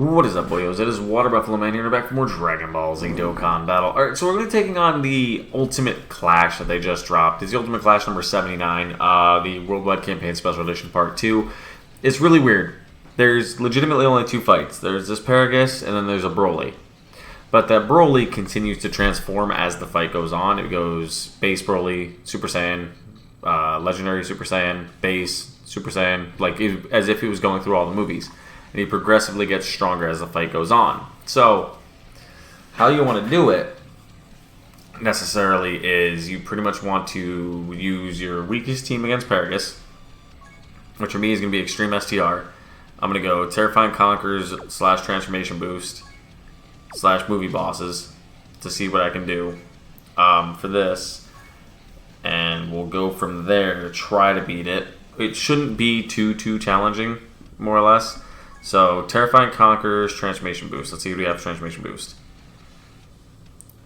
What is up, boyos? It is Water Buffalo Man here, and we're back for more Dragon Ball Z Dokkan Battle. Alright, so we're going to be taking on the Ultimate Clash that they just dropped. It's the Ultimate Clash number 79, the Worldwide Campaign Special Edition Part 2. It's really weird. There's legitimately only two fights. There's this Paragus, and then there's a Broly. But that Broly continues to transform as the fight goes on. It goes Base Broly, Super Saiyan, Legendary Super Saiyan, Base, Super Saiyan, as if he was going through all the movies. And he progressively gets stronger as the fight goes on. So, how you want to do it, necessarily, is you pretty much want to use your weakest team against Paragus, which for me is going to be Extreme STR. I'm going to go Terrifying Conquerors / Transformation Boost / Movie Bosses to see what I can do for this. And we'll go from there to try to beat it. It shouldn't be too challenging, more or less. So, Terrifying Conquerors, Transformation Boost. Let's see what we have for Transformation Boost.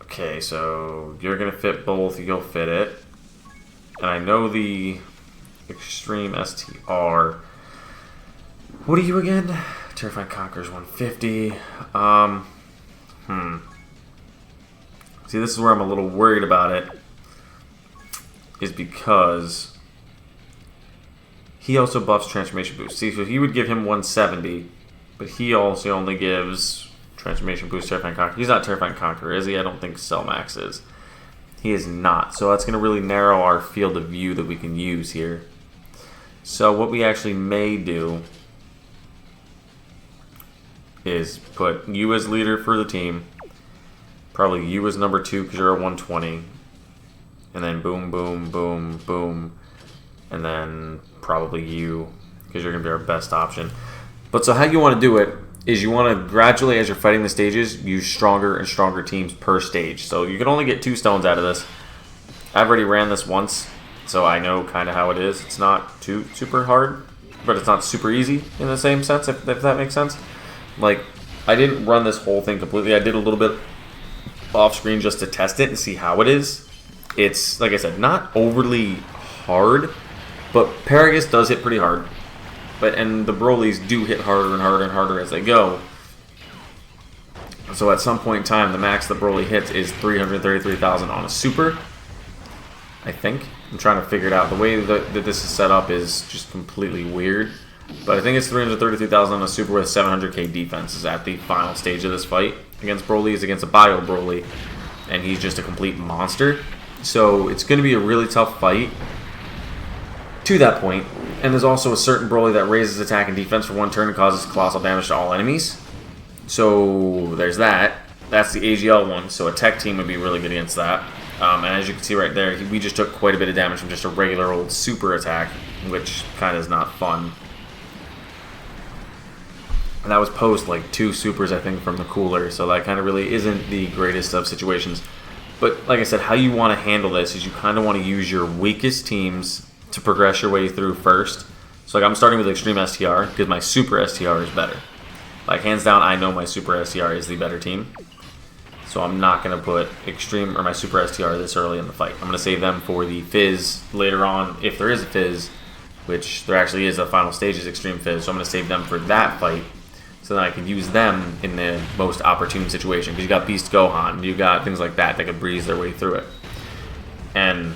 Okay, so you're going to fit both. You'll fit it. And I know the Extreme STR. What are you again? Terrifying Conquerors 150. See, this is where I'm a little worried about it. Is because he also buffs Transformation Boost. See, so he would give him 170, but he also only gives Transformation Boost Terrifying Conqueror. He's not Terrifying Conqueror, is he? I don't think Cellmax is. He is not. So that's going to really narrow our field of view that we can use here. So what we actually may do is put you as leader for the team. Probably you as number 2 because you're at 120. And then boom, boom, boom, boom. And then probably you, because you're going to be our best option. But so how you want to do it is you want to gradually, as you're fighting the stages, use stronger and stronger teams per stage. So you can only get 2 stones out of this. I've already ran this once, so I know kind of how it is. It's not too super hard, but it's not super easy in the same sense, if that makes sense. Like, I didn't run this whole thing completely. I did a little bit off screen just to test it and see how it is. It's, like I said, not overly hard, but Paragus does hit pretty hard. And the Brolys do hit harder and harder and harder as they go. So at some point in time, the max that Broly hits is 333,000 on a super, I think. I'm trying to figure it out. The way that this is set up is just completely weird. But I think it's 333,000 on a super with 700k defense is at the final stage of this fight. Against Broly is against a Bio Broly, and he's just a complete monster. So it's going to be a really tough fight to that point. And there's also a certain Broly that raises attack and defense for 1 turn and causes colossal damage to all enemies. So there's that. That's the AGL one, so a tech team would be really good against that. And as you can see right there, we just took quite a bit of damage from just a regular old super attack, which kind of is not fun. And that was post like 2 supers, I think, from the cooler, so that kind of really isn't the greatest of situations. But like I said, how you want to handle this is you kind of want to use your weakest teams to progress your way through first. So like I'm starting with Extreme STR because my Super STR is better. Like hands down, I know my Super STR is the better team. So I'm not going to put Extreme or my Super STR this early in the fight. I'm going to save them for the Fizz later on, if there is a Fizz, which there actually is. A final stage is Extreme Fizz, so I'm going to save them for that fight, so that I can use them in the most opportune situation. Because you got Beast Gohan, you got things like that that could breeze their way through it. And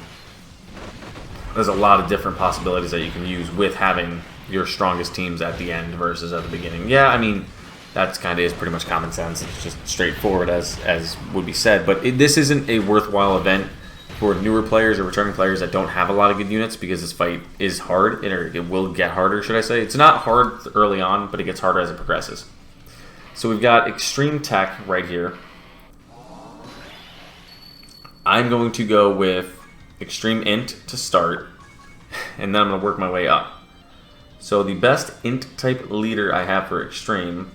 there's a lot of different possibilities that you can use with having your strongest teams at the end versus at the beginning. Yeah, I mean, that's kind of is pretty much common sense. It's just straightforward as would be said. But this isn't a worthwhile event for newer players or returning players that don't have a lot of good units, because this fight is hard, or it will get harder, should I say. It's not hard early on, but it gets harder as it progresses. So we've got Extreme Tech right here. I'm going to go with Extreme Int to start, and then I'm going to work my way up. So the best Int type leader I have for Extreme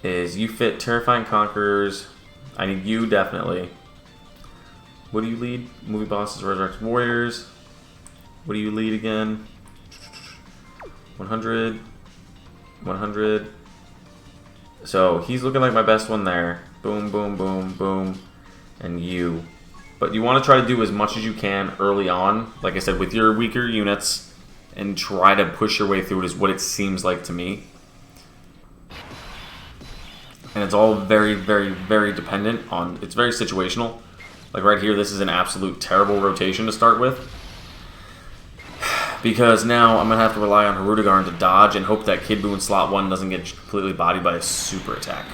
is you fit Terrifying Conquerors. I need you definitely. What do you lead? Movie Bosses, Resurrect Warriors. What do you lead again? 100. 100. So he's looking like my best one there. Boom, boom, boom, boom. And you. But you want to try to do as much as you can early on, like I said, with your weaker units, and try to push your way through it is what it seems like to me. And it's all very, very, very dependent on... It's very situational. Like right here, this is an absolute terrible rotation to start with. Because now I'm going to have to rely on Hirudegarn to dodge and hope that Kid Buu in slot 1 doesn't get completely bodied by a super attack.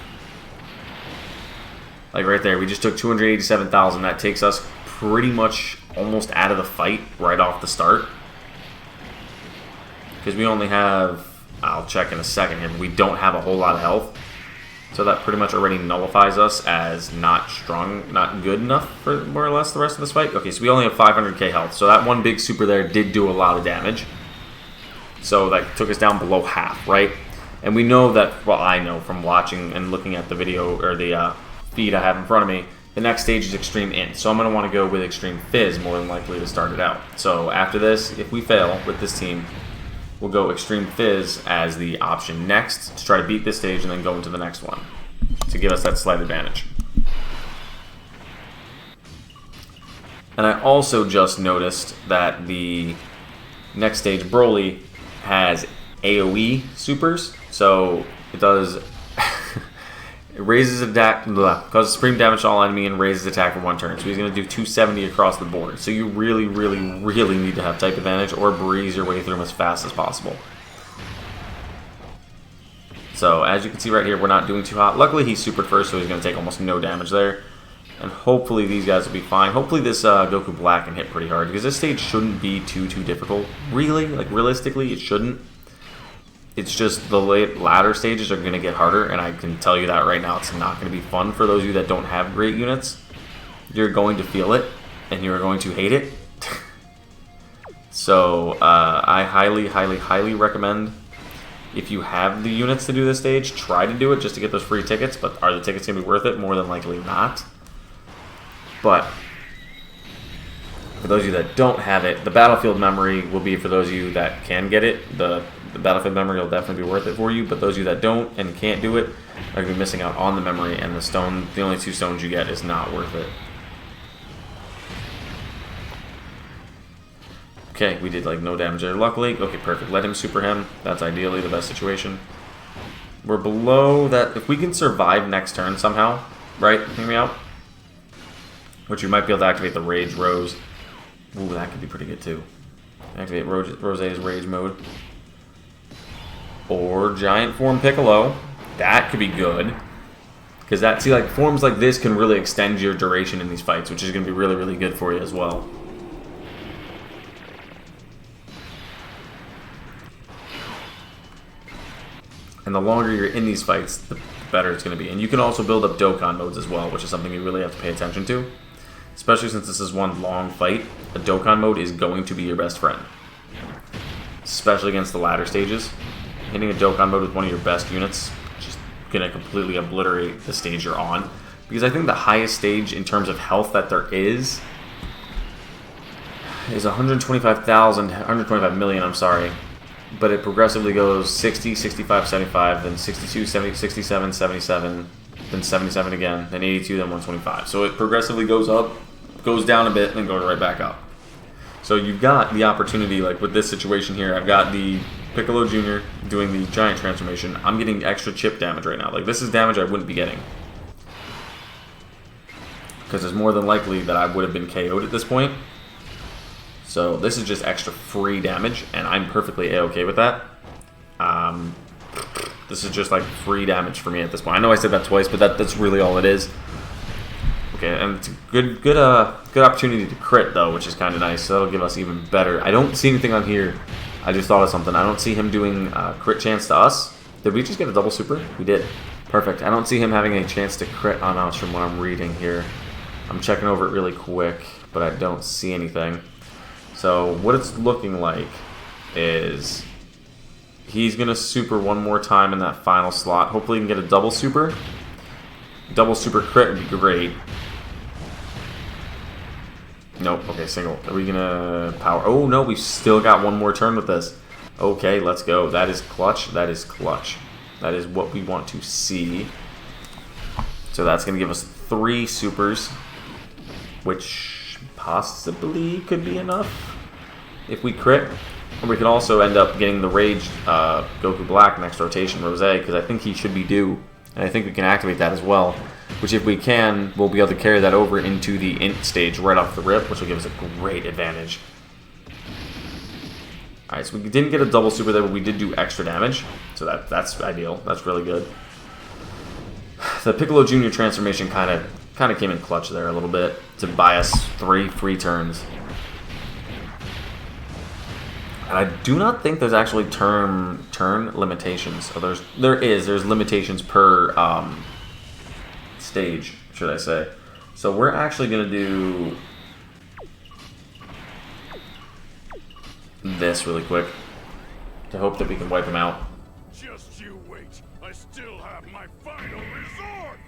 Like right there, we just took 287,000. That takes us pretty much almost out of the fight right off the start. Because we only have... I'll check in a second here. We don't have a whole lot of health. So that pretty much already nullifies us as not strong, not good enough for more or less the rest of this fight. Okay, so we only have 500k health. So that one big super there did do a lot of damage. So that took us down below half, right? And we know that, well, I know from watching and looking at the video, or the feed I have in front of me, the next stage is Extreme Int. So I'm going to want to go with Extreme Fizz more than likely to start it out. So after this, if we fail with this team, we'll go Extreme Fizz as the option next to try to beat this stage and then go into the next one to give us that slight advantage. And I also just noticed that the next stage, Broly, has AoE supers. So it does... it raises attack, causes supreme damage to all enemy and raises attack for 1 turn. So he's going to do 270 across the board. So you really, really, really need to have type advantage or breeze your way through him as fast as possible. So as you can see right here, we're not doing too hot. Luckily he's supered first, so he's going to take almost no damage there. And hopefully these guys will be fine. Hopefully this Goku Black can hit pretty hard, because this stage shouldn't be too difficult. Really, like realistically, it shouldn't. It's just the latter stages are going to get harder, and I can tell you that right now. It's not going to be fun for those of you that don't have great units. You're going to feel it, and you're going to hate it. So I highly, highly, highly recommend, if you have the units to do this stage, try to do it just to get those free tickets. But are the tickets going to be worth it? More than likely not. But for those of you that don't have it, the battlefield memory will be for those of you that can get it. The battlefield memory will definitely be worth it for you, but those of you that don't and can't do it are going to be missing out on the memory, and the only 2 stones you get is not worth it. Okay, we did like no damage there, luckily. Okay, perfect. Let him super him. That's ideally the best situation. We're below that. If we can survive next turn somehow, right? Hear me out? Which you might be able to activate the Rage Rose. Ooh, that could be pretty good too. Activate Rose's Rage mode. Or Giant Form Piccolo. That could be good. Because that, see, like, forms like this can really extend your duration in these fights, which is going to be really, really good for you as well. And the longer you're in these fights, the better it's going to be. And you can also build up Dokkan modes as well, which is something you really have to pay attention to. Especially since this is one long fight, a Dokkan mode is going to be your best friend. Especially against the latter stages. Hitting a Dokkan mode with one of your best units is just going to completely obliterate the stage you're on. Because I think the highest stage in terms of health that there is 125 million, I'm sorry. But it progressively goes 60, 65, 75, then 62, 70, 67, 77, then 77 again, then 82, then 125. So it progressively goes up, goes down a bit, and then goes right back up. So you've got the opportunity, like with this situation here, I've got the Piccolo Jr. doing the giant transformation. I'm getting extra chip damage right now. Like, this is damage I wouldn't be getting. Because it's more than likely that I would have been KO'd at this point. So this is just extra free damage, and I'm perfectly A-okay with that. This is just like free damage for me at this point. I know I said that twice, but that's really all it is. Okay, and it's a good opportunity to crit though, which is kind of nice. So that'll give us even better. I don't see anything on here. I just thought of something. I don't see him doing crit chance to us. Did we just get a double super? We did. Perfect. I don't see him having a chance to crit on us from what I'm reading here. I'm checking over it really quick, but I don't see anything. So what it's looking like is he's going to super one more time in that final slot. Hopefully he can get a double super. Double super crit would be great. Nope. Okay, single. Are we going to power? Oh, no, we've still got one more turn with this. Okay, let's go. That is clutch. That is clutch. That is what we want to see. So that's going to give us 3 supers, which possibly could be enough if we crit. And we could also end up getting the Rage Goku Black next rotation, Rose, because I think he should be due. And I think we can activate that as well, which if we can, we'll be able to carry that over into the int stage right off the rip, which will give us a great advantage. Alright, so we didn't get a double super there, but we did do extra damage. So that's ideal. That's really good. The Piccolo Jr. transformation kind of came in clutch there a little bit to buy us 3 free turns. And I do not think there's actually turn limitations. Oh, there's limitations per stage, should I say. So we're actually going to do this really quick to hope that we can wipe him out. Just you wait. I still have my final resort.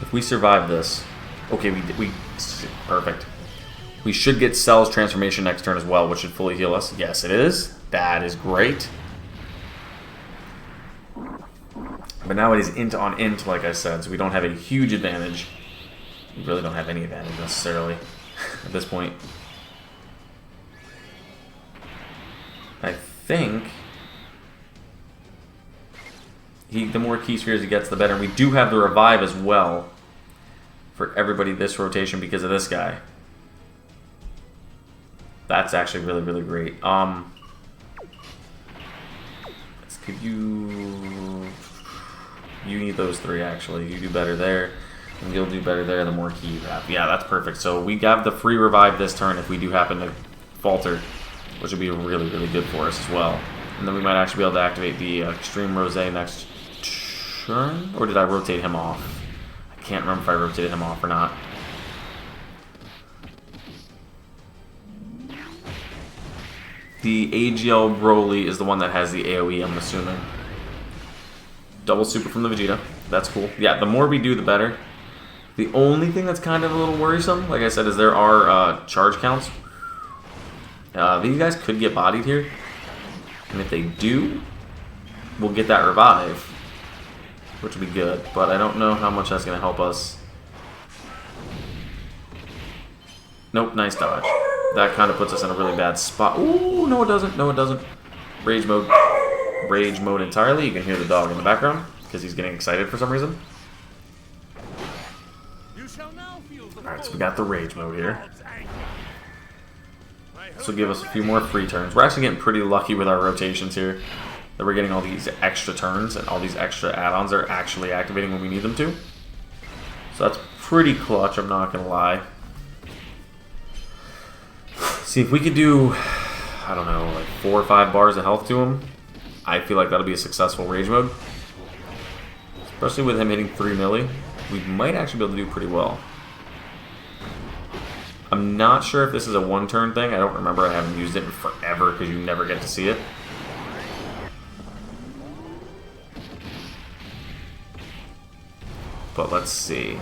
If we survive this, okay, we perfect. We should get Cell's transformation next turn as well, which should fully heal us. Yes, it is. That is great. But now it is int on int, like I said, so we don't have a huge advantage. We really don't have any advantage necessarily at this point. I think the more key spheres he gets, the better. And we do have the revive as well for everybody this rotation because of this guy. That's actually really, really great. Let's give you... You need those 3, actually. You do better there, and you'll do better there the more key you have. Yeah, that's perfect. So we have the free revive this turn if we do happen to falter, which would be really, really good for us as well. And then we might actually be able to activate the Extreme Rose next turn? Or did I rotate him off? I can't remember if I rotated him off or not. The AGL Broly is the one that has the AoE, I'm assuming. Double super from the Vegeta. That's cool. Yeah, the more we do, the better. The only thing that's kind of a little worrisome, like I said, is there are charge counts. These guys could get bodied here. And if they do, we'll get that revive, which would be good. But I don't know how much that's going to help us. Nope, nice dodge. That kind of puts us in a really bad spot. Ooh, no it doesn't. No it doesn't. Rage mode. Rage mode entirely. You can hear the dog in the background because he's getting excited for some reason. Alright, so we got the rage mode here. This will give us a few more free turns. We're actually getting pretty lucky with our rotations here. That we're getting all these extra turns and all these extra add-ons are actually activating when we need them to. So that's pretty clutch, I'm not going to lie. See, if we could do, I don't know, like 4 or 5 bars of health to him, I feel like that'll be a successful rage mode. Especially with him hitting 3 milli, we might actually be able to do pretty well. I'm not sure if this is a one-turn thing. I don't remember. I haven't used it in forever because you never get to see it. But let's see.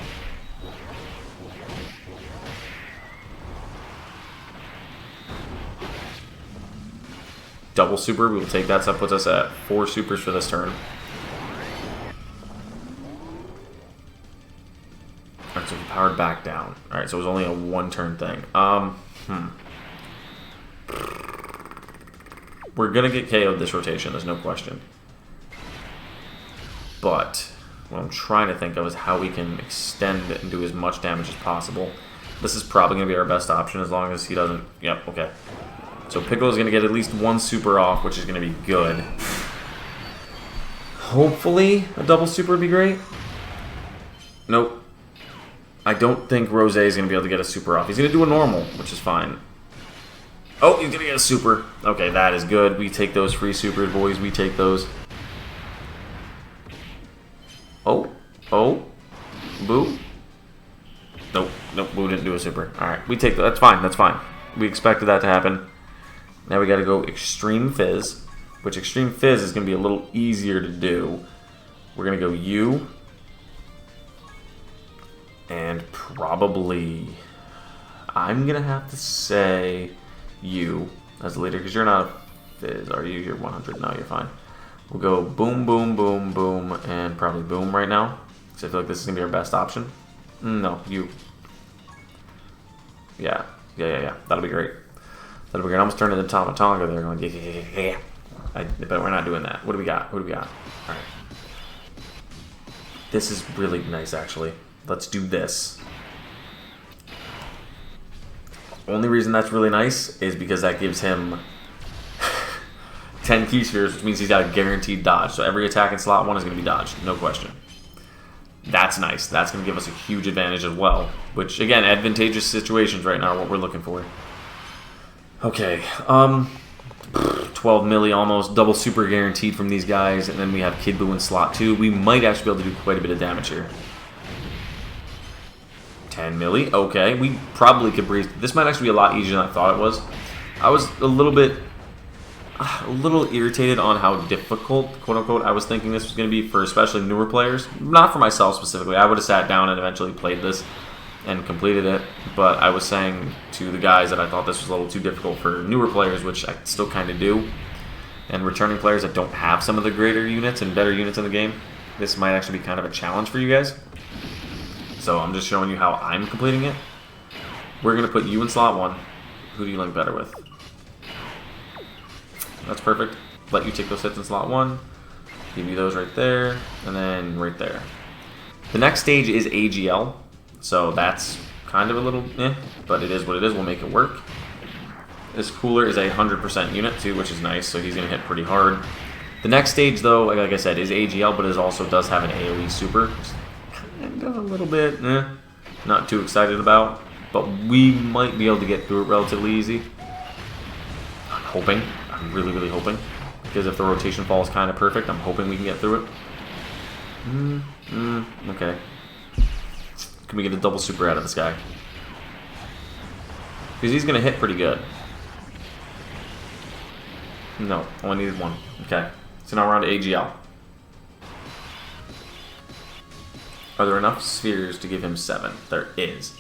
Double super, we will take that, so that puts us at 4 supers for this turn. Alright, so we powered back down. Alright, so it was only a one-turn thing. We're gonna get KO'd this rotation, there's no question. But what I'm trying to think of is how we can extend it and do as much damage as possible. This is probably gonna be our best option as long as he doesn't... Yep, okay. So Piccolo's going to get at least 1 super off, which is going to be good. Hopefully a double super would be great. Nope. I don't think Rose is going to be able to get a super off. He's going to do a normal, which is fine. Oh, he's going to get a super. Okay, that is good. We take those free supers, boys. We take those. Oh. Oh. Boo. Nope. Nope. Boo didn't do a super. Alright, we take that. That's fine. That's fine. We expected that to happen. Now we got to go Extreme Fizz, which Extreme Fizz is going to be a little easier to do. We're going to go U, and probably, I'm going to have to say U as the leader, because you're not a Fizz, are you? You're 100, no, you're fine. We'll go boom, boom, boom, boom, and probably boom right now. Because I feel like this is going to be our best option. No, you. Yeah. That'll be great. That'll be great. I almost turned into Tomatonga there going, yeah. But we're not doing that. What do we got? Alright. This is really nice, actually. Let's do this. Only reason that's really nice is because that gives him 10 key spheres, which means he's got a guaranteed dodge. So every attack in slot 1 is going to be dodged, no question. That's nice. That's going to give us a huge advantage as well. Which, again, advantageous situations right now are what we're looking for. Okay, 12 milli almost, double super guaranteed from these guys, and then we have Kid Buu in slot 2. We might actually be able to do quite a bit of damage here. 10 milli, okay, we probably could breeze. This might actually be a lot easier than I thought it was. I was a little irritated on how difficult, quote unquote, I was thinking this was going to be for especially newer players. Not for myself specifically. I would have sat down and eventually played this and completed it, but I was saying to the guys that I thought this was a little too difficult for newer players, which I still kind of do, and returning players that don't have some of the greater units and better units in the game. This might actually be kind of a challenge for you guys. So I'm just showing you how I'm completing it. We're going to put you in slot 1. Who do you link better with? That's perfect. Let you take those hits in slot 1. Give you those right there, and then right there. The next stage is AGL. So that's kind of a little but it is what it is. We'll make it work. This cooler is a 100% unit too, which is nice, so he's going to hit pretty hard. The next stage, though, like I said, is AGL, but it also does have an AoE super. Kind of a little bit, not too excited about, but we might be able to get through it relatively easy. I'm hoping. I'm really, really hoping. Because if the rotation fall is kind of perfect, I'm hoping we can get through it. Okay. Can we get a double super out of this guy? Because he's going to hit pretty good. No, only needed 1. Okay. So now we're on to AGL. Are there enough spheres to give him 7? There is.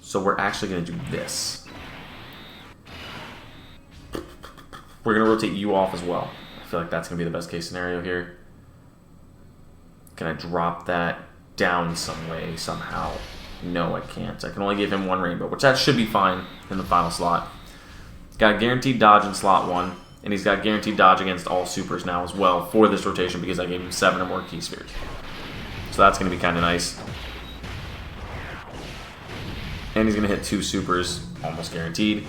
So we're actually going to do this. We're going to rotate you off as well. I feel like that's going to be the best case scenario here. Can I drop that down some way, somehow? No, I can't. I can only give him 1 rainbow, which that should be fine in the final slot. He's got a guaranteed dodge in slot 1, and he's got guaranteed dodge against all supers now as well for this rotation because I gave him 7 or more key spheres. So that's going to be kind of nice. And he's going to hit 2 supers, almost guaranteed.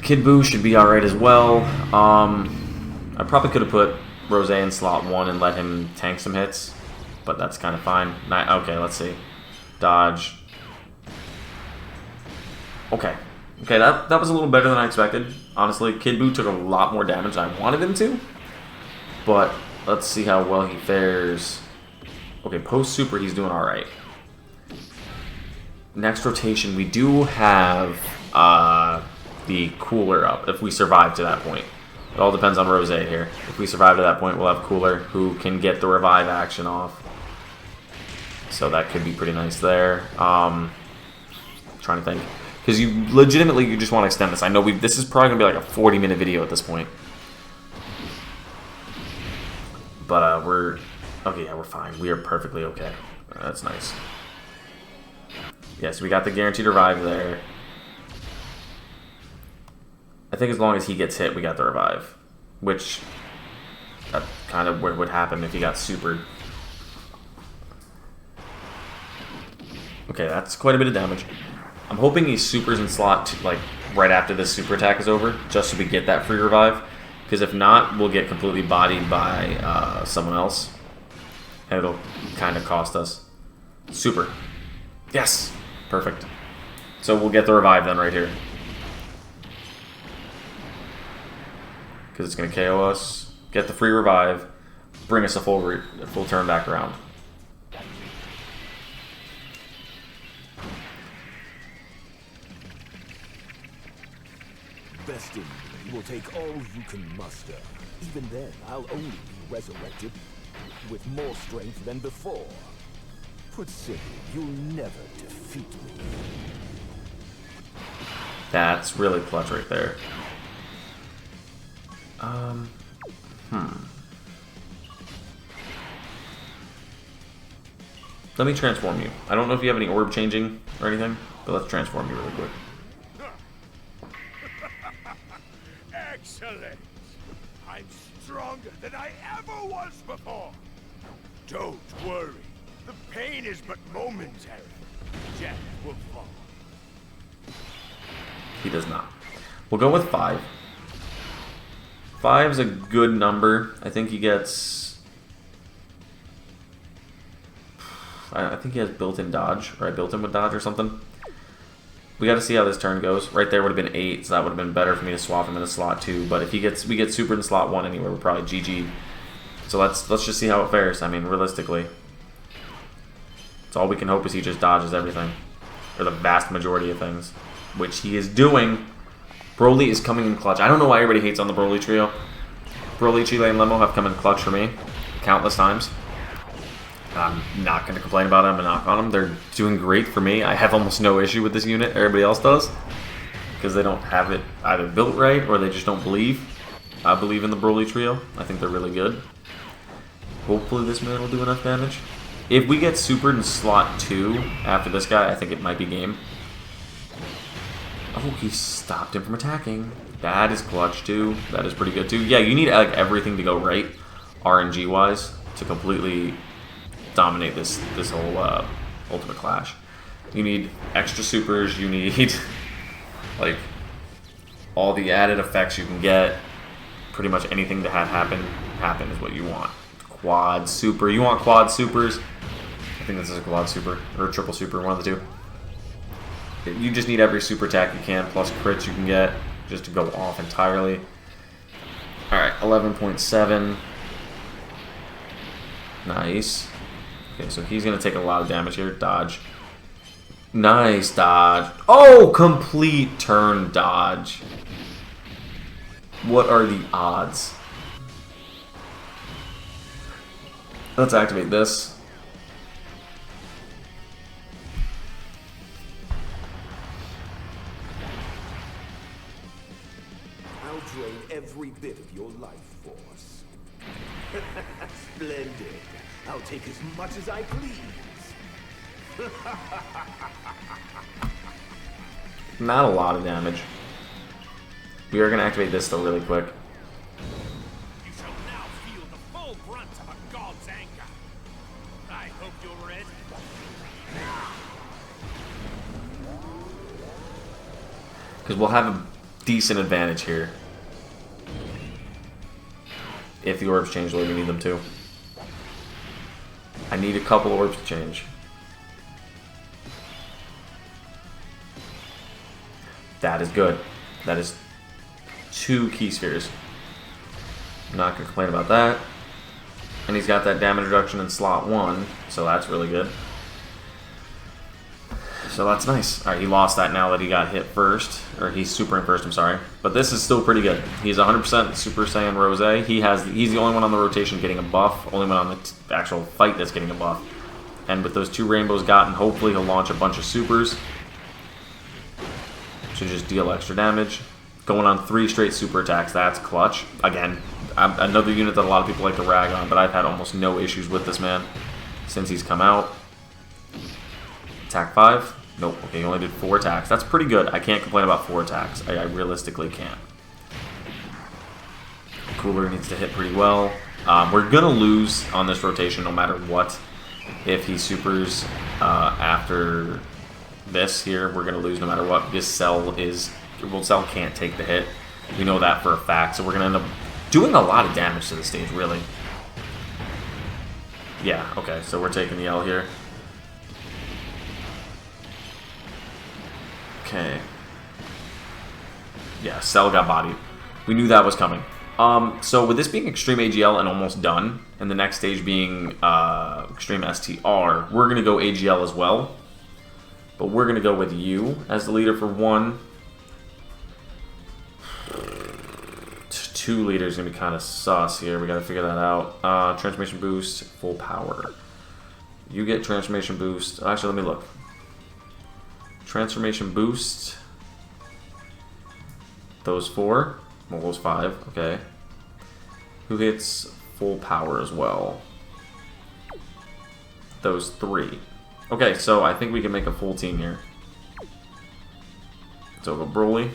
Kid Buu should be alright as well. I probably could have put Rose in slot 1 and let him tank some hits, but that's kind of fine. Okay, let's see. Dodge. Okay, that was a little better than I expected. Honestly, Kid Buu took a lot more damage than I wanted him to, but let's see how well he fares. Okay, post-super, he's doing alright. Next rotation, we do have the cooler up, if we survive to that point. It all depends on Rose here. If we survive to that point, we'll have cooler, who can get the revive action off. So that could be pretty nice there. Trying to think. Because you just want to extend this. I know this is probably going to be like a 40-minute video at this point. But okay, yeah, we're fine. We are perfectly okay. That's nice. Yes, we got the guaranteed revive there. I think as long as he gets hit, we got the revive. Which, that kind of would happen if he got supered. Okay, that's quite a bit of damage. I'm hoping he supers in slot like right after this super attack is over, just so we get that free revive. Because if not, we'll get completely bodied by someone else. And it'll kind of cost us. Super. Yes! Perfect. So we'll get the revive then right here. Because it's going to KO us. Get the free revive. Bring us a full turn back around. Best in me will take all you can muster. Even then, I'll only be resurrected with more strength than before. Put simply, you'll never defeat me. That's really clutch right there. Let me transform you. I don't know if you have any orb changing or anything, but let's transform you really quick. Excellent! I'm stronger than I ever was before! Don't worry. The pain is but momentary. Death will fall. He does not. We'll go with 5. 5's a good number. I think he gets... I think he has built-in dodge, or I built him with dodge or something. We got to see how this turn goes. Right there would have been 8, so that would have been better for me to swap him into slot 2. But if we get super in slot 1 anyway, we're probably GG. So let's just see how it fares. I mean, realistically, it's all we can hope is he just dodges everything, or the vast majority of things, which he is doing. Broly is coming in clutch. I don't know why everybody hates on the Broly trio. Broly, Chile, and Lemo have come in clutch for me countless times. I'm not going to complain about them and knock on them. They're doing great for me. I have almost no issue with this unit. Everybody else does, because they don't have it either built right or they just don't believe. I believe in the Broly trio. I think they're really good. Hopefully this man will do enough damage. If we get supered in slot 2 after this guy, I think it might be game. Oh, he stopped him from attacking. That is clutch too. That is pretty good too. Yeah, you need like everything to go right, RNG wise, to completely dominate this whole Ultimate Clash. You need extra supers. You need like all the added effects you can get. Pretty much anything to have happen is what you want. Quad super. You want quad supers. I think this is a quad super or a triple super, one of the two. You just need every super attack you can, plus crits you can get, just to go off entirely. Alright, 11.7. Nice. Okay, so he's going to take a lot of damage here. Dodge. Nice dodge. Oh, complete turn dodge. What are the odds? Let's activate this. I'll drain every bit of your life force. Splendid. I'll take as much as I please. Not a lot of damage. We are going to activate this though really quick. You shall now feel the full brunt of a god's anger. I hope you're ready. Because we'll have a decent advantage here. If the orbs change the way we need them to. I need a couple orbs to change. That is good. That is 2 key spheres. I'm not going to complain about that. And he's got that damage reduction in slot 1, so that's really good. So that's nice. Alright, he lost that now that he got hit first. Or he's super in first, I'm sorry. But this is still pretty good. He's 100% Super Saiyan Rose. He's the only one on the rotation getting a buff. Only one on the actual fight that's getting a buff. And with those 2 rainbows gotten, hopefully he'll launch a bunch of supers to just deal extra damage. Going on 3 straight super attacks, that's clutch. Again, another unit that a lot of people like to rag on, but I've had almost no issues with this man since he's come out. Attack 5. Nope. Okay, he only did 4 attacks. That's pretty good. I can't complain about 4 attacks. I realistically can't. Cooler needs to hit pretty well. We're going to lose on this rotation no matter what. If he supers after this here, we're going to lose no matter what. Because Cell can't take the hit. We know that for a fact. So we're going to end up doing a lot of damage to the stage, really. Yeah, okay. So we're taking the L here. Okay. Yeah, Cell got bodied. We knew that was coming. So with this being Extreme AGL and almost done, and the next stage being Extreme STR, we're going to go AGL as well. But we're going to go with you as the leader for 1. 2 leaders going to be kind of sus here. We got to figure that out. Transformation boost, full power. You get transformation boost. Actually, let me look. Transformation boost. Those 4. Well, those 5. Okay. Who hits full power as well? Those 3. Okay, so I think we can make a full team here. So go Broly.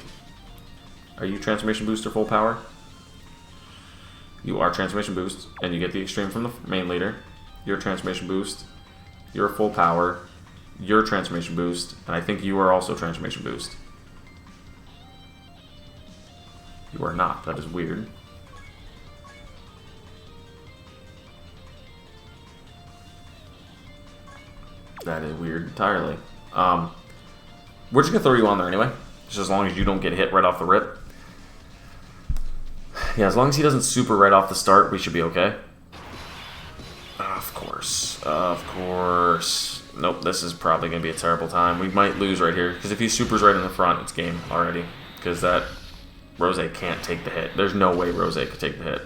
Are you transformation boost or full power? You are transformation boost, and you get the extreme from the main leader. Your transformation boost. You're full power. Your transformation boost, and I think you are also transformation boost. You are not. That is weird. That is weird entirely. We're just gonna throw you on there anyway, just as long as you don't get hit right off the rip. Yeah, as long as he doesn't super right off the start, we should be okay. Of course. Of course. Nope, this is probably going to be a terrible time. We might lose right here, because if he supers right in the front, it's game already. Because that Rose can't take the hit. There's no way Rose could take the hit.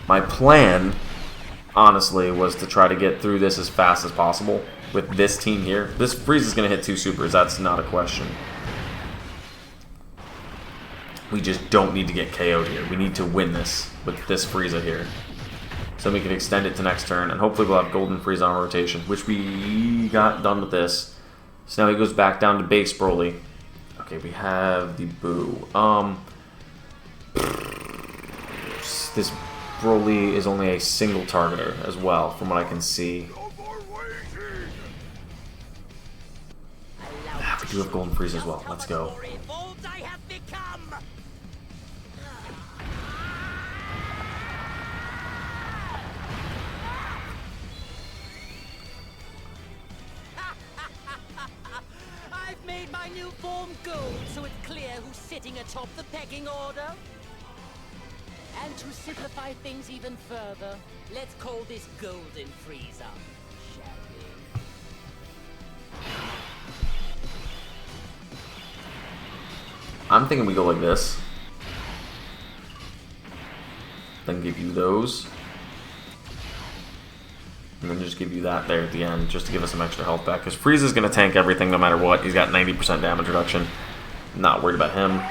My plan, honestly, was to try to get through this as fast as possible with this team here. This Frieza is going to hit 2 supers, that's not a question. We just don't need to get KO'd here. We need to win this with this Frieza here. So we can extend it to next turn, and hopefully we'll have Golden Frieza on rotation, which we got done with this. So now he goes back down to base Broly. Okay, we have the Boo. This Broly is only a single targeter as well, from what I can see. We do have Golden Frieza as well. Let's go. I've made my new form gold, so it's clear who's sitting atop the pecking order. And to simplify things even further, let's call this Golden Frieza, shall we? I'm thinking we go like this. Then give you those. And then just give you that there at the end, just to give us some extra health back. Because Frieza's going to tank everything no matter what. He's got 90% damage reduction. Not worried about him.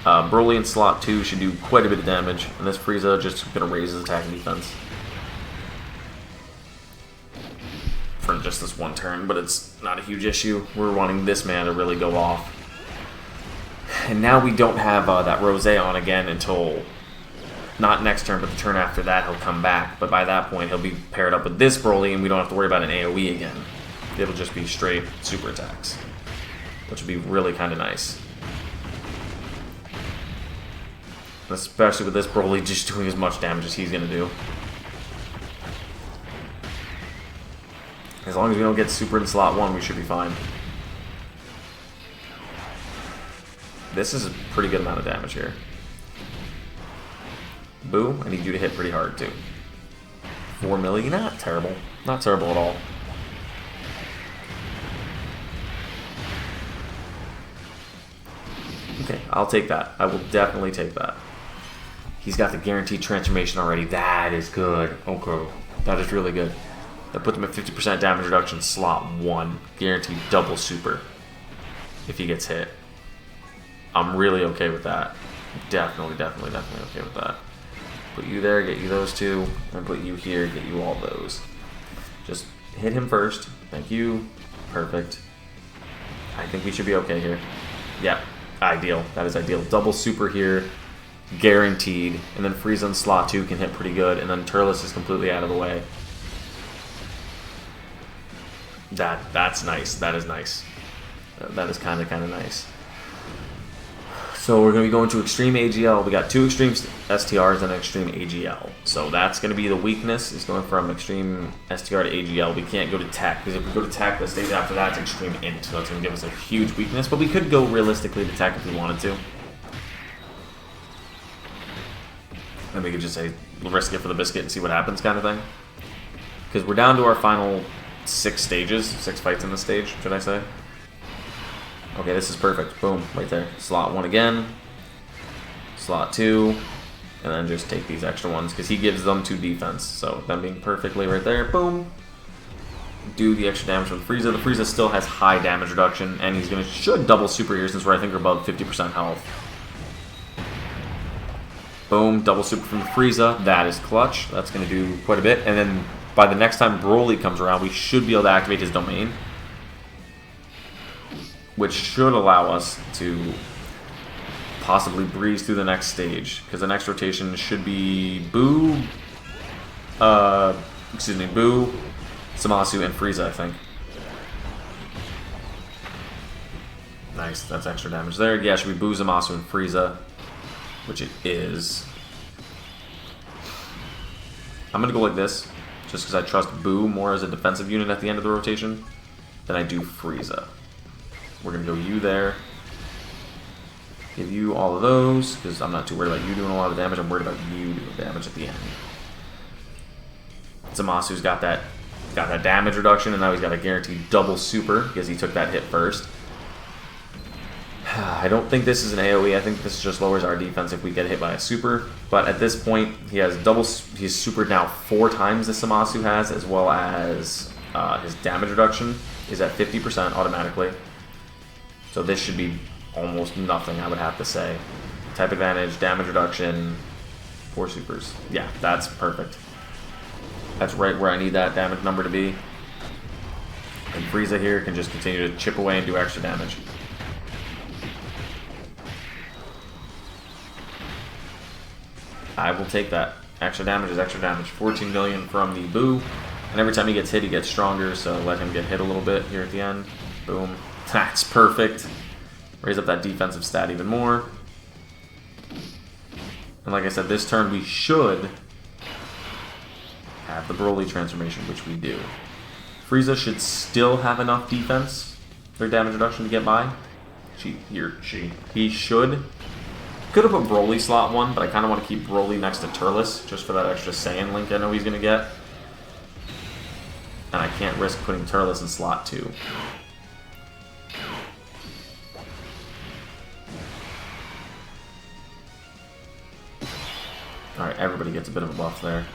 Broly in slot 2 should do quite a bit of damage. And this Frieza just going to raise his attack and defense. For just this one turn, but it's not a huge issue. We're wanting this man to really go off. And now we don't have that Rose on again until, not next turn, but the turn after that he'll come back. But by that point he'll be paired up with this Broly and we don't have to worry about an AoE again. It'll just be straight super attacks, which would be really kind of nice. Especially with this Broly just doing as much damage as he's going to do. As long as we don't get super in slot 1, we should be fine. This is a pretty good amount of damage here. Boo, I need you to hit pretty hard too. 4 milli, not terrible. Not terrible at all. Okay, I'll take that. I will definitely take that. He's got the guaranteed transformation already. That is good. Okay, that is really good. That puts him at 50% damage reduction, slot 1. Guaranteed double super if he gets hit. I'm really okay with that. Definitely okay with that. Put you there, get you those 2, and put you here, get you all those. Just hit him first. Thank you. Perfect. I think we should be okay here. Yeah, ideal. That is ideal. Double super here, guaranteed. And then Frieza in slot 2 can hit pretty good. And then Turles is completely out of the way. That's nice. That is nice. That is kind of nice. So we're going to be going to Extreme AGL. We got 2 Extreme STRs and an Extreme AGL. So that's going to be the weakness, is going from Extreme STR to AGL. We can't go to Tech, because if we go to Tech, the stage after that's Extreme Int. So it's going to give us a huge weakness. But we could go realistically to Tech if we wanted to. And we could just say, we'll risk it for the biscuit and see what happens kind of thing. Because we're down to our final 6 stages. 6 fights in the stage, should I say. Okay, this is perfect. Boom, right there. Slot 1 again. Slot 2. And then just take these extra ones, because he gives them 2 defense. So them being perfectly right there. Boom. do the extra damage with Frieza. The Frieza still has high damage reduction, and he's should double super here since we're, I think, we're above 50% health. Boom, double super from the Frieza. That is clutch. That's going to do quite a bit. And then by the next time Broly comes around, we should be able to activate his domain, which should allow us to possibly breeze through the next stage, because the next rotation should be Boo, Boo, Zamasu, and Frieza, I think. Nice, that's extra damage there. Yeah, it should be Boo, Zamasu, and Frieza, which it is. I'm going to go like this, just because I trust Boo more as a defensive unit at the end of the rotation than I do Frieza. We're going to go you there. Give you all of those, because I'm not too worried about you doing a lot of damage. I'm worried about you doing damage at the end. Zamasu's got that damage reduction, and now he's got a guaranteed double super, because he took that hit first. I don't think this is an AoE. I think this just lowers our defense if we get hit by a super. But at this point, he's supered now 4 times as Zamasu has, as well as his damage reduction is at 50% automatically. So this should be almost nothing, I would have to say. Type advantage, damage reduction, 4 supers. Yeah, that's perfect. That's right where I need that damage number to be. And Frieza here can just continue to chip away and do extra damage. I will take that. Extra damage is extra damage. 14 million from the Boo. And every time he gets hit, he gets stronger, so let him get hit a little bit here at the end. Boom. That's perfect. Raise up that defensive stat even more. And like I said, this turn we should have the Broly transformation, which we do. Frieza should still have enough defense, or damage reduction, to get by. He should. Could have put Broly slot 1, but I kind of want to keep Broly next to Turles, just for that extra Saiyan link I know he's going to get. And I can't risk putting Turles in slot 2. Alright, everybody gets a bit of a buff there.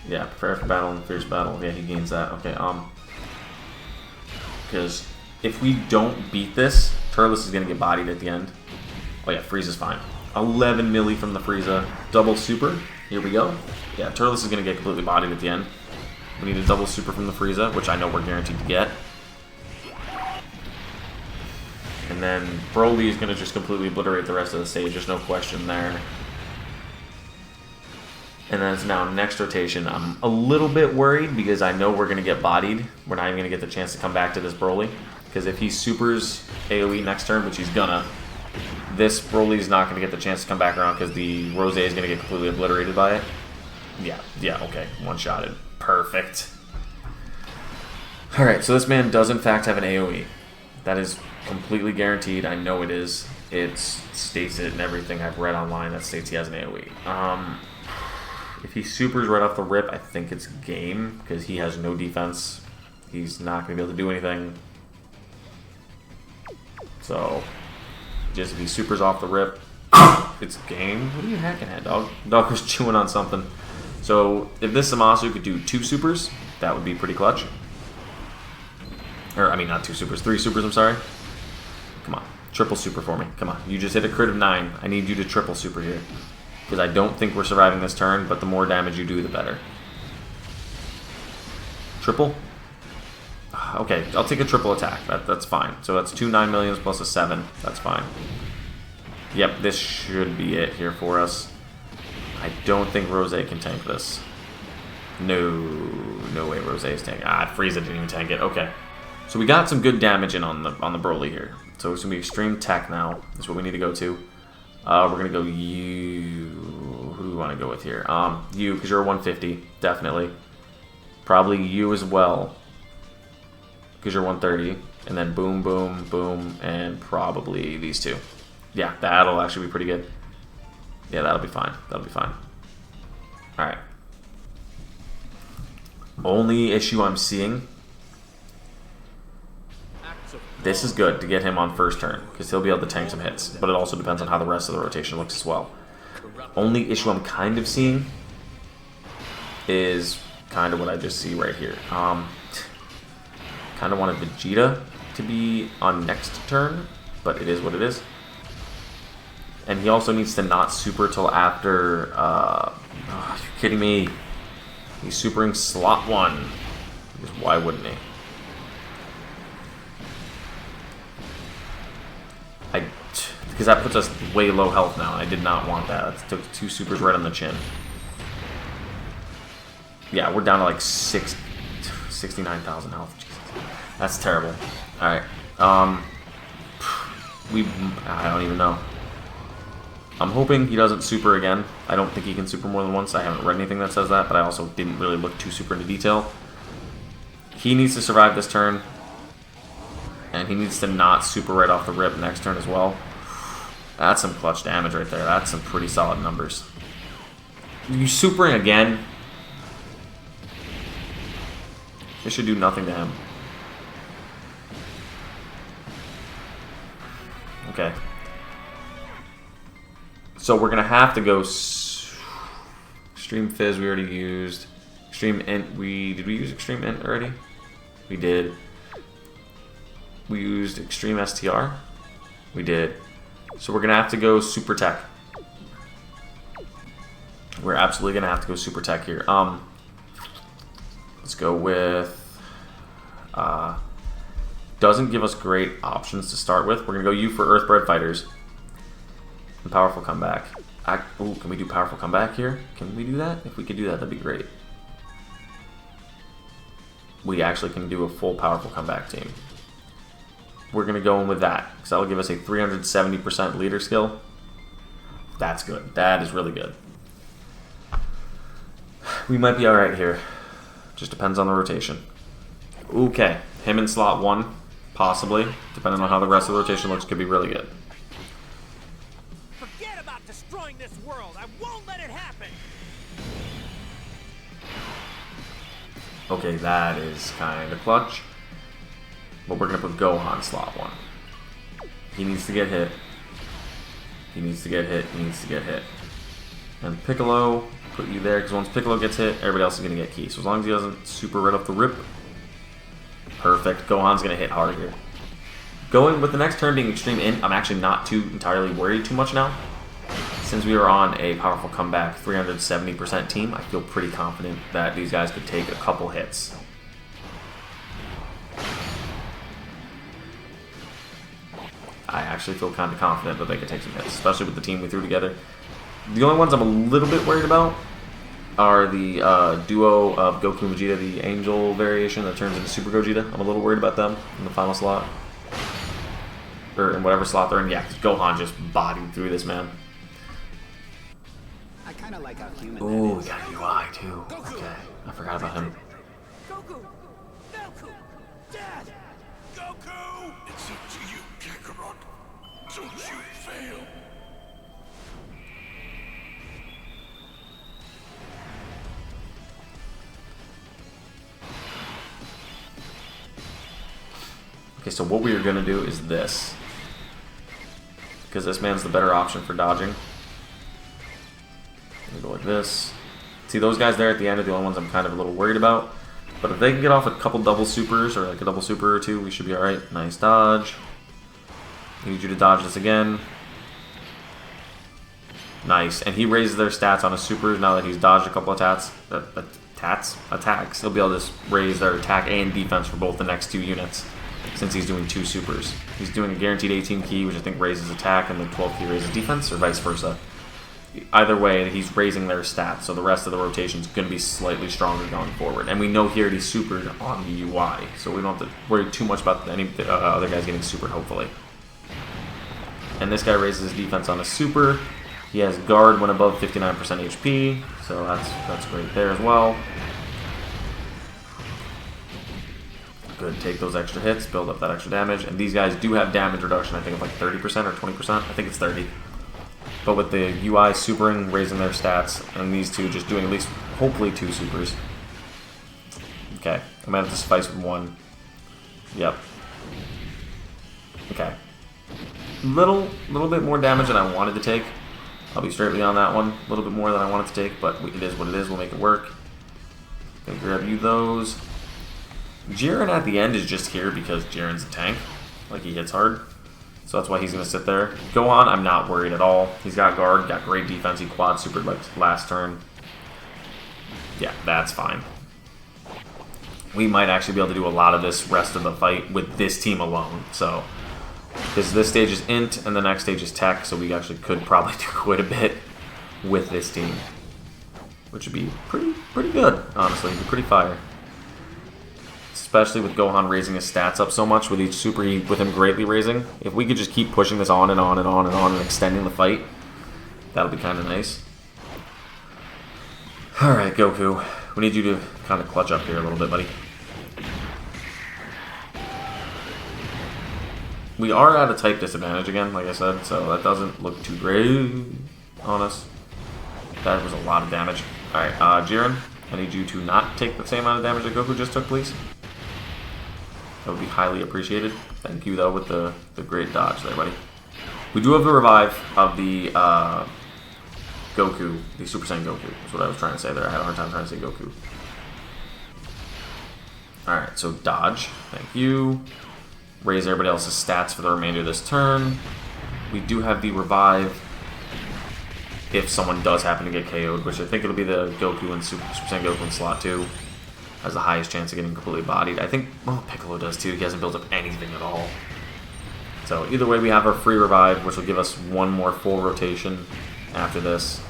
Yeah, prepare for battle and fierce battle. Yeah, he gains that. Okay, because if we don't beat this, Turles is going to get bodied at the end. Oh yeah, Frieza's fine. 11 milli from the Frieza. Double super. Here we go. Yeah, Turles is going to get completely bodied at the end. We need a double super from the Frieza, which I know we're guaranteed to get. And then Broly is going to just completely obliterate the rest of the stage. There's no question there. And then it's now next rotation. I'm a little bit worried because I know we're going to get bodied. We're not even going to get the chance to come back to this Broly. Because if he supers AoE next turn, which he's gonna, this Broly is not going to get the chance to come back around because the Rose is going to get completely obliterated by it. Yeah, okay. One-shotted. Perfect. Alright, so this man does in fact have an AoE. That is completely guaranteed. I know it is. It states it and everything I've read online that states he has an AoE. If he supers right off the rip, I think it's game, because he has no defense. He's not going to be able to do anything. So, just if he supers off the rip, it's game. What are you hacking at, dog? Dog was chewing on something. So, if this Zamasu could do 2 supers, that would be pretty clutch. Or, I mean, not 2 supers, 3 supers, I'm sorry. Come on, triple super for me. Come on, you just hit a crit of 9. I need you to triple super here. Because I don't think we're surviving this turn, but the more damage you do, the better. Triple? Okay, I'll take a triple attack. That's fine. So that's 2 9 millions plus a 7. That's fine. Yep, this should be it here for us. I don't think Rose can tank this. No way Rose is tanking. Frieza didn't even tank it. Okay. So we got some good damage in on the Broly here. So it's going to be extreme tech now. That's what we need to go to. We're going to go you. Who do we want to go with here? You, because you're a 150, definitely. Probably you as well, because you're 130. And then boom, boom, boom, and probably these 2. Yeah, that'll actually be pretty good. Yeah, that'll be fine. That'll be fine. Alright. Only issue I'm seeing. This is good to get him on first turn, because he'll be able to tank some hits. But it also depends on how the rest of the rotation looks as well. Only issue I'm kind of seeing is kind of what I just see right here. Kind of wanted Vegeta to be on next turn, but it is what it is. And he also needs to not super till after. Oh, you're kidding me. He's supering slot 1. Because why wouldn't he? Because that puts us way low health now. I did not want that. That took 2 supers right on the chin. Yeah, we're down to like 69,000 health. Jesus. That's terrible. Alright. I don't even know. I'm hoping he doesn't super again. I don't think he can super more than once. I haven't read anything that says that, but I also didn't really look too super into detail. He needs to survive this turn. And he needs to not super right off the rip next turn as well. That's some clutch damage right there. That's some pretty solid numbers. You supering again? This should do nothing to him. Okay. So we're going to have to go... Extreme Fizz we already used. Extreme Int, did we use Extreme Int already? We did. We used Extreme STR? We did. So we're going to have to go Super Tech. We're absolutely going to have to go Super Tech here. Let's go with... doesn't give us great options to start with. We're going to go U for Earthbred Fighters. And Powerful Comeback. Ooh, can we do Powerful Comeback here? Can we do that? If we could do that, that'd be great. We actually can do a full Powerful Comeback team. We're going to go in with that, because that will give us a 370% leader skill. That's good. That is really good. We might be alright here. Just depends on the rotation. Okay. Him in slot 1, possibly. Depending on how the rest of the rotation looks, could be really good. Forget about destroying this world. I won't let it happen. Okay, that is kind of clutch. But we're going to put Gohan slot 1. He needs to get hit. He needs to get hit. He needs to get hit. And Piccolo, put you there, because once Piccolo gets hit, everybody else is going to get key. So as long as he doesn't super right off the rip. Perfect. Gohan's going to hit hard here. Going with the next turn being Extreme Int, I'm actually not too entirely worried too much now. Since we are on a Powerful Comeback 370% team, I feel pretty confident that these guys could take a couple hits. I actually feel kind of confident that they could take some hits, especially with the team we threw together. The only ones I'm a little bit worried about are the duo of Goku and Vegeta, the Angel variation that turns into Super Gogeta. I'm a little worried about them in the final slot. Or in whatever slot they're in. Yeah, Gohan just bodied through this, man. I kind of like how human Ooh, we that got UI too. Okay, I forgot about him. Goku! Goku! Dad! Goku! It's up to you, Kakarot. Don't you fail. Okay, so what we are going to do is this. Because this man's the better option for dodging. Go like this. See, those guys there at the end are the only ones I'm kind of a little worried about. But if they can get off a couple double supers, or like a double super or two, we should be alright. Nice dodge. Need you to dodge this again. Nice. And he raises their stats on his supers now that he's dodged a couple of attacks. He'll be able to just raise their attack and defense for both the next 2 units. Since he's doing 2 supers. He's doing a guaranteed 18 key, which I think raises attack, and the 12 key raises defense, or vice versa. Either way, he's raising their stats, so the rest of the rotation is going to be slightly stronger going forward. And we know he already supered on the UI, so we don't have to worry too much about any other guys getting supered, hopefully. And this guy raises his defense on a super. He has guard when above 59% HP, so that's great there as well. Good, take those extra hits, build up that extra damage, and these guys do have damage reduction, I think of like 30% or 20%, I think it's 30. But with the UI supering, raising their stats, and these two just doing at least, hopefully 2 supers. Okay, I'm gonna have to suffice with 1. Yep. Okay. Little bit more damage than I wanted to take. I'll be straightly on that one. A little bit more than I wanted to take, but it is what it is, we'll make it work. They grab you those. Jiren at the end is just here because Jiren's a tank. Like, he hits hard. So that's why he's going to sit there. Gohan, I'm not worried at all. He's got guard, got great defense. He quad supered like last turn. Yeah, that's fine. We might actually be able to do a lot of this rest of the fight with this team alone. So, because this stage is int and the next stage is tech, so we actually could probably do quite a bit with this team. Which would be pretty good, honestly. It'd be pretty fire. Especially with Gohan raising his stats up so much with each super, with him greatly raising. If we could just keep pushing this on and on and on and on and extending the fight, that'll be kind of nice. Alright, Goku. We need you to kind of clutch up here a little bit, buddy. We are at a type disadvantage again, like I said, so that doesn't look too great on us. That was a lot of damage. Alright, Jiren, I need you to not take the same amount of damage that Goku just took, please. That would be highly appreciated. Thank you, though, with the great dodge there, buddy. We do have the revive of the Goku, the Super Saiyan Goku. That's what I was trying to say there. I had a hard time trying to say Goku. Alright, so dodge. Thank you. Raise everybody else's stats for the remainder of this turn. We do have the revive if someone does happen to get KO'd, which I think it'll be the Goku and Super Saiyan Goku in slot 2. Has the highest chance of getting completely bodied. I think, well, Piccolo does too. He hasn't built up anything at all. So either way, we have our free revive, which will give us one more full rotation after this.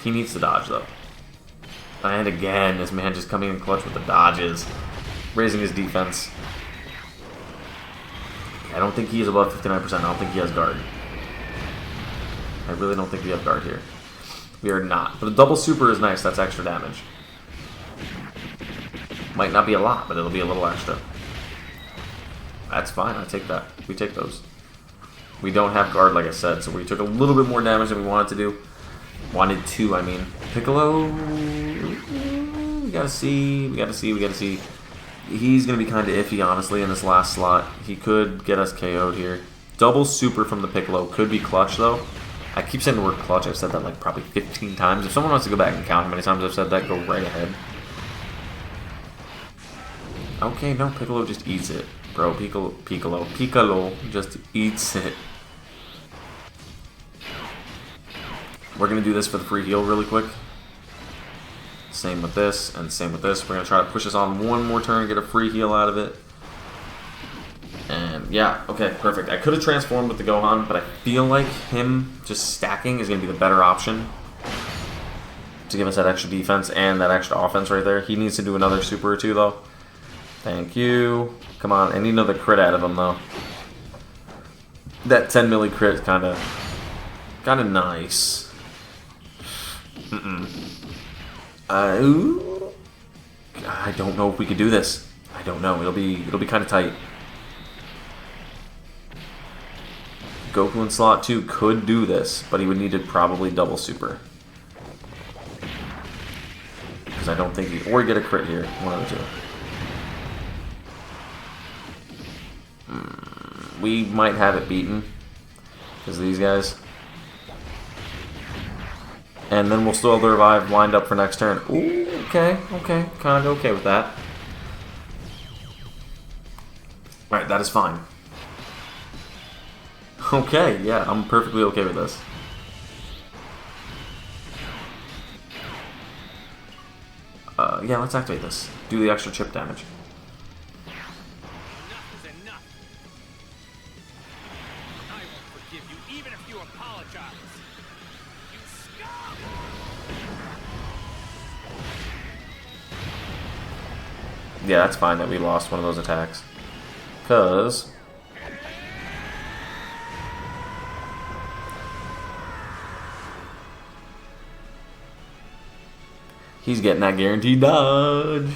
He needs to dodge, though. And again, this man just coming in clutch with the dodges. Raising his defense. I don't think he is above 59%. I don't think he has guard. I really don't think we have guard here. We are not. But a double super is nice. That's extra damage. Might not be a lot, but it'll be a little extra. That's fine. I take that. We take those. We don't have guard, like I said, so we took a little bit more damage than we wanted to do. Wanted to, I mean. Piccolo... We gotta see. We gotta see. We gotta see. He's going to be kind of iffy, honestly, in this last slot. He could get us KO'd here. Double super from the Piccolo could be clutch, though. I keep saying the word clutch. I've said that like probably 15 times. If someone wants to go back and count how many times I've said that, go right ahead. Okay, no, Piccolo just eats it. Bro, Piccolo just eats it. We're going to do this for the free heal really quick. Same with this, and same with this. We're going to try to push this on one more turn, get a free heal out of it. And yeah, okay, perfect. I could have transformed with the Gohan, but I feel like him just stacking is going to be the better option to give us that extra defense and that extra offense right there. He needs to do another super or two, though. Thank you. Come on, I need another crit out of him, though. That 10 milli crit is kind of nice. I don't know if we could do this. I don't know. It'll be kind of tight. Goku in slot 2 could do this, but he would need to probably double super. Because I don't think he... Or get a crit here. One of the two. We might have it beaten. Because of these guys. And then we'll still have the revive lined up for next turn. Ooh, okay. Kind of okay with that. Alright, that is fine. Okay, yeah, I'm perfectly okay with this. Yeah, let's activate this. Do the extra chip damage. Enough is enough. I won't forgive you, even if you apologize. You scum! Yeah, that's fine that we lost one of those attacks. Because... he's getting that guaranteed dodge.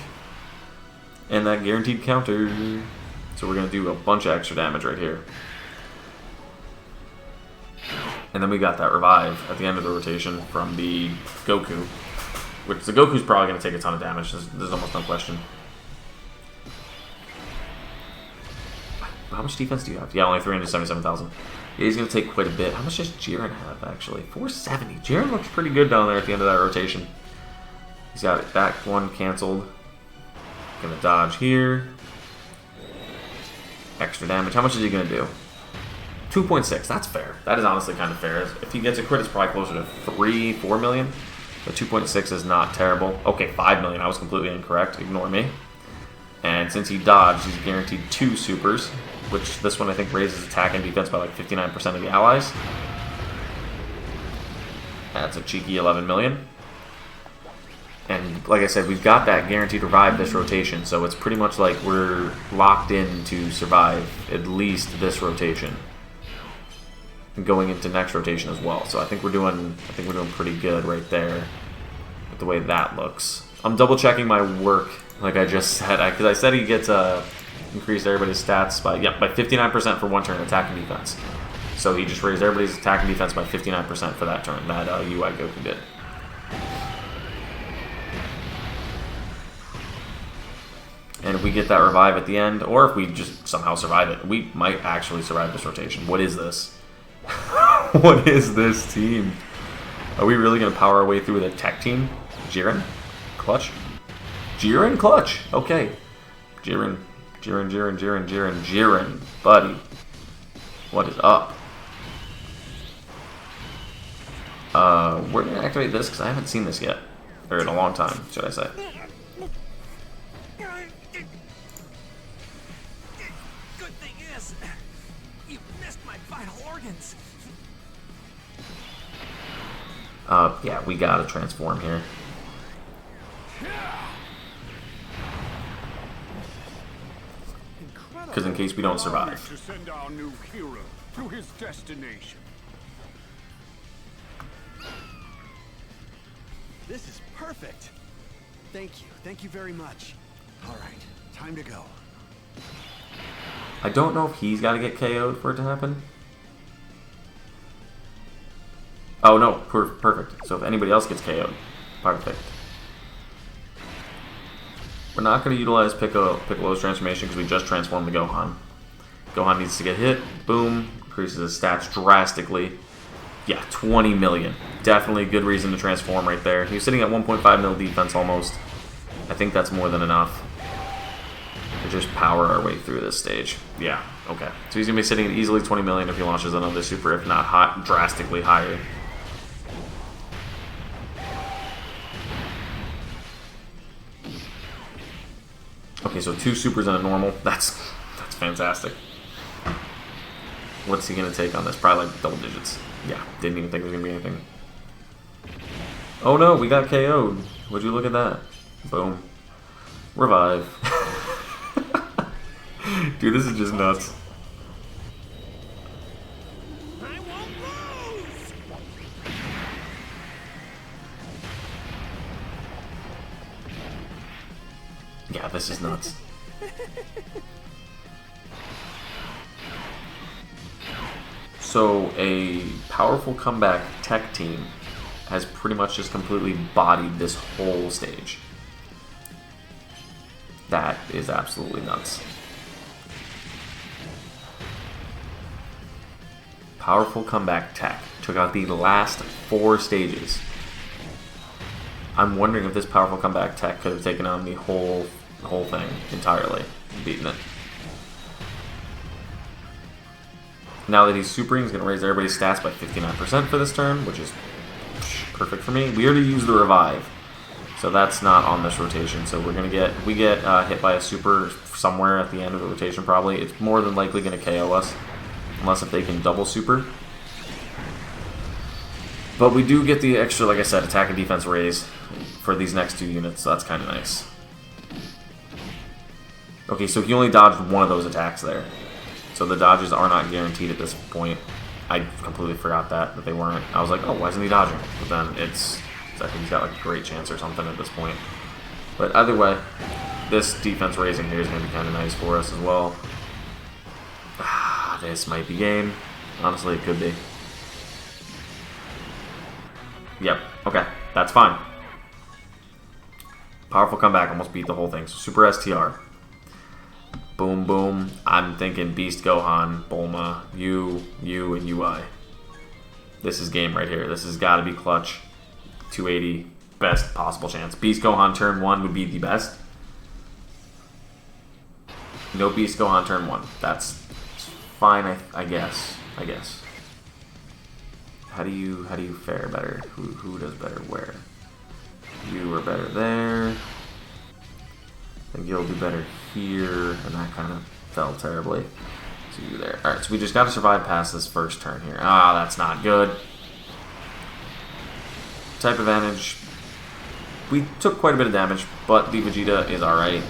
And that guaranteed counter. So we're going to do a bunch of extra damage right here. And then we got that revive at the end of the rotation from the Goku. Which the Goku's probably going to take a ton of damage. There's almost no question. How much defense do you have? Yeah, only 377,000. Yeah, he's going to take quite a bit. How much does Jiren have, actually? 470. Jiren looks pretty good down there at the end of that rotation. He's got that one canceled. Gonna dodge here. Extra damage. How much is he gonna do? 2.6. That's fair. That is honestly kind of fair. If he gets a crit, it's probably closer to 3, 4 million. But 2.6 is not terrible. Okay, 5 million. I was completely incorrect. Ignore me. And since he dodged, he's guaranteed 2 supers, which this one I think raises attack and defense by like 59% of the allies. That's a cheeky 11 million. And like I said, we've got that guaranteed revive this rotation, so it's pretty much like we're locked in to survive at least this rotation. And going into next rotation as well. So I think we're doing pretty good right there with the way that looks. I'm double checking my work, like I just said, because I said he gets increased everybody's stats by 59% for one turn, attack and defense. So he just raised everybody's attack and defense by 59% for that turn. That UI Goku did. And if we get that revive at the end, or if we just somehow survive it, we might actually survive this rotation. What is this? What is this team? Are we really going to power our way through the tech team? Jiren? Clutch? Jiren Clutch! Okay. Jiren. Buddy. What is up? We're going to activate this because I haven't seen this yet. Or in a long time, should I say. Good thing is, you missed my vital organs. Yeah, we gotta transform here. Because in case we don't survive. To send our new hero to his destination. This is perfect. Thank you very much. All right, time to go. I don't know if he's got to get KO'd for it to happen. Oh no, perfect. So if anybody else gets KO'd, perfect. We're not going to utilize Piccolo's transformation because we just transformed the Gohan. Gohan needs to get hit. Boom. Increases his stats drastically. Yeah, 20 million. Definitely a good reason to transform right there. He was sitting at 1.5 mil defense almost. I think that's more than enough to just power our way through this stage. Yeah, okay. So he's going to be sitting at easily 20 million if he launches another super, if not drastically higher. Okay, so 2 supers and a normal. That's fantastic. What's he going to take on this? Probably like double digits. Yeah, didn't even think it was going to be anything. Oh no, we got KO'd. Would you look at that? Boom. Revive. Dude, this is just nuts. I won't lose. Yeah, this is nuts. So, a powerful comeback tech team has pretty much just completely bodied this whole stage. That is absolutely nuts. Powerful comeback tech took out the last 4 stages. I'm wondering if this powerful comeback tech could have taken on the whole thing entirely and beaten it. Now that he's supering, he's going to raise everybody's stats by 59% for this turn, which is perfect for me. We already used the revive, so that's not on this rotation. So we're going to get hit by a super somewhere at the end of the rotation probably. It's more than likely going to KO us, unless if they can double super. But we do get the extra, like I said, attack and defense raise for these next 2 units, so that's kind of nice. Okay, so he only dodged one of those attacks there. So the dodges are not guaranteed at this point. I completely forgot that they weren't. I was like, oh, why isn't he dodging? But then I think he's got like a great chance or something at this point. But either way, this defense raising here is going to be kind of nice for us as well. This might be game. Honestly, it could be. Yep, okay, that's fine. Powerful comeback, almost beat the whole thing. So Super STR. Boom, boom. I'm thinking Beast Gohan, Bulma, you, and UI. This is game right here. This has got to be clutch. 280. best possible chance. Beast Gohan turn 1 would be the best. No Beast Gohan turn 1. That's fine, I guess. How do you fare better? Who does better where? You are better there. I think you'll do better here, and that kind of fell terribly. So you there. Alright, so we just got to survive past this first turn here. Ah, that's not good. Type advantage. We took quite a bit of damage, but the Vegeta is alright.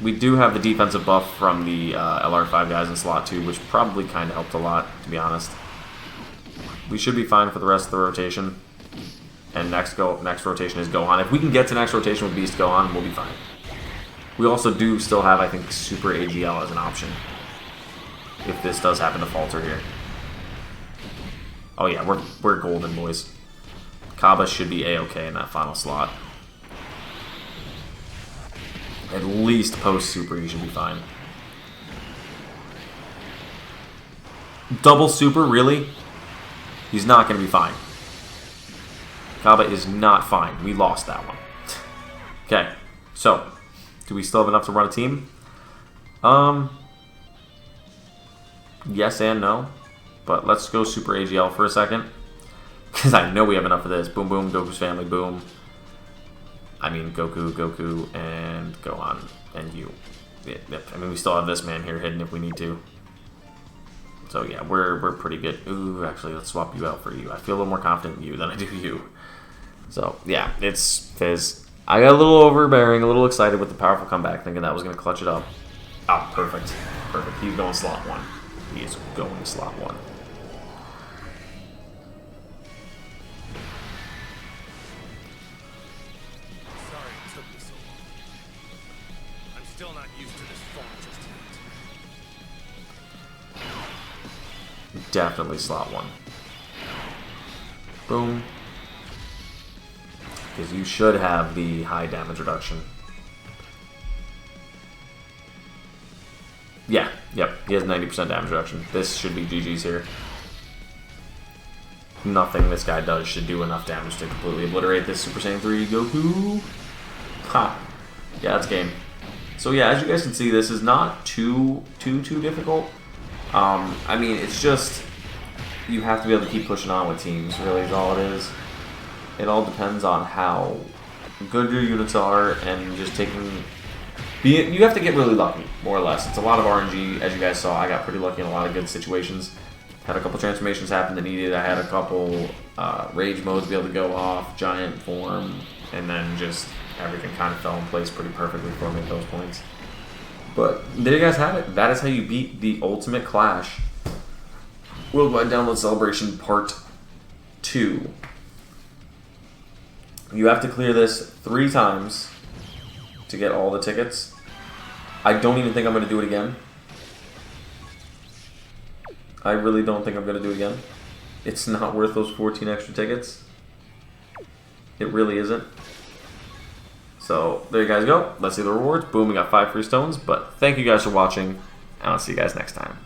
We do have the defensive buff from the LR5 guys in slot 2, which probably kind of helped a lot, to be honest. We should be fine for the rest of the rotation. And next rotation is Gohan. If we can get to next rotation with Beast Gohan, we'll be fine. We also do still have, I think, Super AGL as an option. If this does happen to falter here. Oh yeah, we're golden, boys. Kaba should be A-okay in that final slot. At least post-Super, you should be fine. Double Super, really? He's not going to be fine. Kaba is not fine. We lost that one. Okay, so do we still have enough to run a team? Yes and no. But let's go Super AGL for a second. Because I know we have enough of this. Boom, boom, Goku's family, boom. I mean, Goku, and Gohan, and you. Yep. I mean, we still have this man here hidden if we need to. So yeah, we're pretty good. Ooh, actually, let's swap you out for you. I feel a little more confident in you than I do you. So yeah, it's Fizz. I got a little overbearing, a little excited with the powerful comeback, thinking that was going to clutch it up. Ah, perfect. Perfect. He's going slot 1. He is going slot 1. Sorry it took me so long. I'm still not used to this form just yet. Definitely slot 1. Boom. Because you should have the high damage reduction. Yeah, yep, he has 90% damage reduction. This should be GG's here. Nothing this guy does should do enough damage to completely obliterate this Super Saiyan 3 Goku. Ha! Yeah, that's game. So yeah, as you guys can see, this is not too difficult. I mean, it's just you have to be able to keep pushing on with teams, really is all it is. It all depends on how good your units are and just taking... You have to get really lucky, more or less. It's a lot of RNG, as you guys saw. I got pretty lucky in a lot of good situations. Had a couple transformations happen that needed. I had a couple rage modes be able to go off, giant form, and then just everything kind of fell in place pretty perfectly for me at those points. But there you guys have it. That is how you beat the Ultimate Clash Worldwide Download Celebration Part 2. You have to clear this 3 times to get all the tickets. I don't even think I'm going to do it again. I really don't think I'm going to do it again. It's not worth those 14 extra tickets. It really isn't. So, there you guys go. Let's see the rewards. Boom, we got 5 free stones. But thank you guys for watching, and I'll see you guys next time.